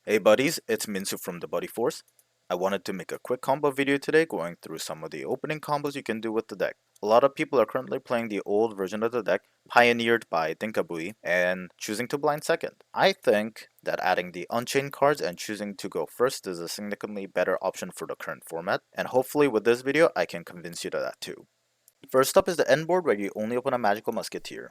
Hey buddies, it's Minsu from the Buddy Force. I wanted to make a quick combo video today going through some of the opening combos you can do with the deck. A lot of people are currently playing the old version of the deck, pioneered by Dinkabui, and choosing to blind second. I think that adding the Unchained cards and choosing to go first is a significantly better option for the current format, and hopefully with this video I can convince you to that too. First up is the end board where you only open a Magical Musketeer.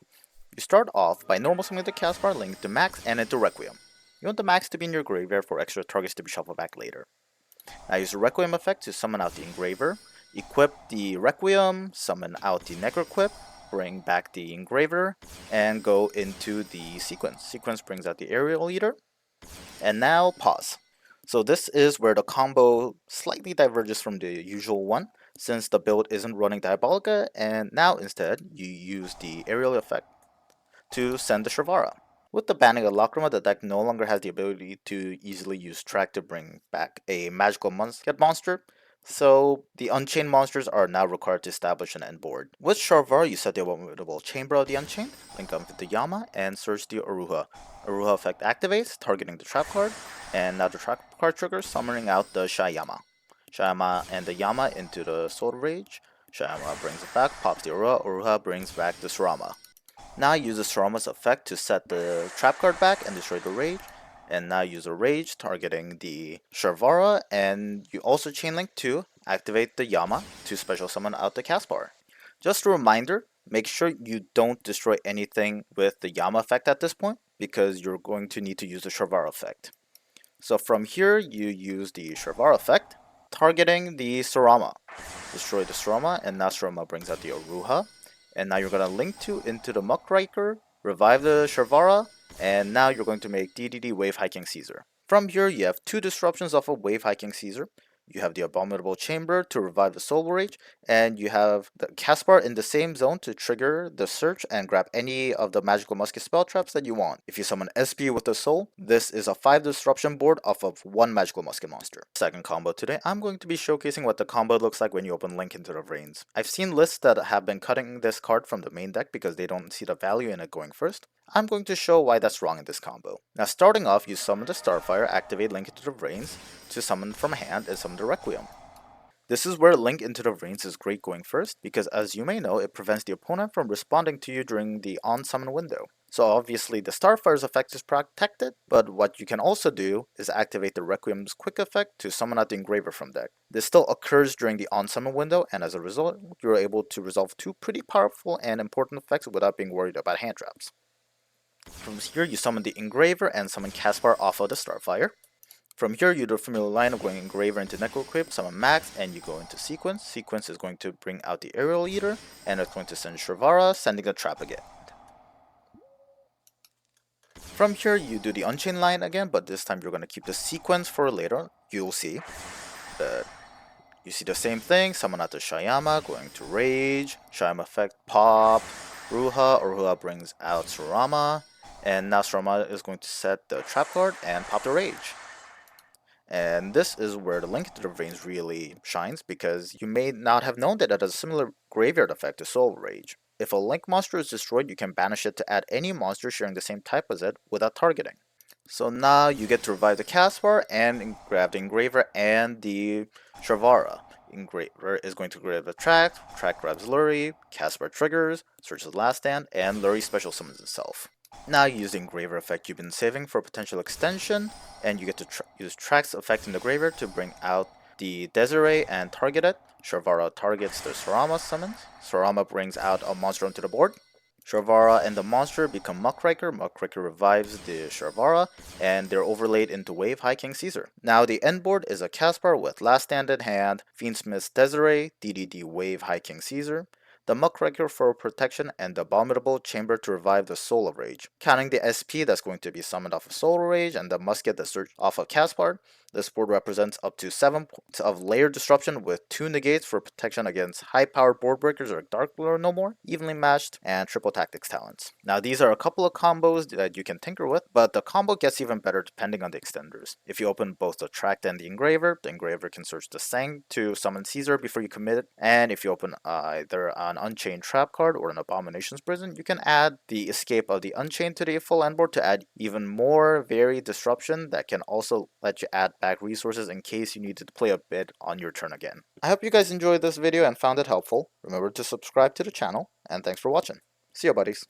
You start off by normal summoning the Caspar, link to Max, and into Requiem. You want the Max to be in your graveyard for extra targets to be shuffled back later. Now use the Requiem effect to summon out the Engraver, equip the Requiem, summon out the Necroquip, bring back the Engraver, and go into the Sequence. Sequence brings out the Aerial Eater, and now pause. So this is where the combo slightly diverges from the usual one, since the build isn't running Diabolica, and now instead you use the Aerial effect to send the Shrivara. With the banning of Lacrima, the deck no longer has the ability to easily use Track to bring back a magical musket monster, so the Unchained monsters are now required to establish an end board. With Sharvara, you set the Abominable Chamber of the Unchained, link up with the Yama, and search the Aruha. Aruha effect activates, targeting the trap card, and now the trap card triggers, summoning out the Shayama. Shayama and the Yama into the Soul Rage. Shayama brings it back, pops the Aruha, Aruha brings back the Surama. Now use the Sorama's effect to set the trap card back and destroy the Rage. And now use a Rage targeting the Sharvara, and you also chainlink to activate the Yama to special summon out the Caspar. Just a reminder, make sure you don't destroy anything with the Yama effect at this point, because you're going to need to use the Sharvara effect. So from here, you use the Sharvara effect, targeting the Sorama. Destroy the Sorama, and now Sorama brings out the Aruha. And now you're going to link to into the Muckraker, revive the Sharvara, and now you're going to make DDD Wave Hiking Caesar. From here, you have two disruptions of a Wave Hiking Caesar. You have the Abominable Chamber to revive the Soul Rage, and you have the Caspar in the same zone to trigger the search and grab any of the Magical Musket spell traps that you want. If you summon SP with the Soul, this is a 5 disruption board off of 1 Magical Musket monster. Second combo today, I'm going to be showcasing what the combo looks like when you open Link into the Reigns. I've seen lists that have been cutting this card from the main deck because they don't see the value in it going first. I'm going to show why that's wrong in this combo. Now starting off, you summon the Starfire, activate Link into the Reigns to summon from hand and summon the Requiem. This is where Link into the Reigns is great going first, because as you may know, it prevents the opponent from responding to you during the on-summon window. So obviously the Starfire's effect is protected, but what you can also do is activate the Requiem's quick effect to summon out the Engraver from deck. This still occurs during the on-summon window, and as a result, you're able to resolve two pretty powerful and important effects without being worried about hand traps. From here, you summon the Engraver and summon Caspar off of the Starfire. From here, you do a familiar line of going Engraver into Necroquip, summon Max, and you go into Sequence. Sequence is going to bring out the Aerial Eater, and it's going to send Shrivara, sending the trap again. From here, you do the Unchained line again, but this time you're going to keep the Sequence for later. You'll see that you see the same thing, summon out the Shayama, going to Rage, Shayama effect, pop, Ruha, Ruha brings out Surama, and now Surama is going to set the trap card and pop the Rage. And this is where the Link to the Reigns really shines, because you may not have known that it has a similar graveyard effect to Soul Rage. If a Link monster is destroyed, you can banish it to add any monster sharing the same type as it without targeting. So now you get to revive the Caspar and grab the Engraver and the Sharvara. Engraver is going to grab the Track grabs Lurie, Caspar triggers, searches Last Stand, and Lurie special summons itself. Now you use the Engraver effect you've been saving for potential extension, and you get to use Track's effect in the graveyard to bring out the Desiree and target it. Sharvara targets the Sorama summons. Sorama brings out a monster onto the board. Sharvara and the monster become Muckraker. Muckraker revives the Sharvara, and they're overlaid into Wave Hiking Caesar. Now the end board is a Caspar with Last Stand in hand, Fiendsmith's Desiree, DDD Wave Hiking Caesar, the Muckraker for protection, and the Abominable Chamber to revive the Soul of Rage. Counting the SP that's going to be summoned off of Soul Rage and the Musket that's searched off of Caspar, this board represents up to 7 points of layered disruption with 2 negates for protection against high-powered board breakers or Dark Lord no more, evenly matched, and triple tactics talents. Now these are a couple of combos that you can tinker with, but the combo gets even better depending on the extenders. If you open both the Tract and the Engraver can search the Sang to summon Caesar before you commit it, and if you open either an Unchained Trap card or an Abomination's Prison, you can add the Escape of the Unchained to the full end board to add even more varied disruption that can also let you add back resources in case you needed to play a bit on your turn again. I hope you guys enjoyed this video and found it helpful. Remember to subscribe to the channel, and thanks for watching. See ya, buddies.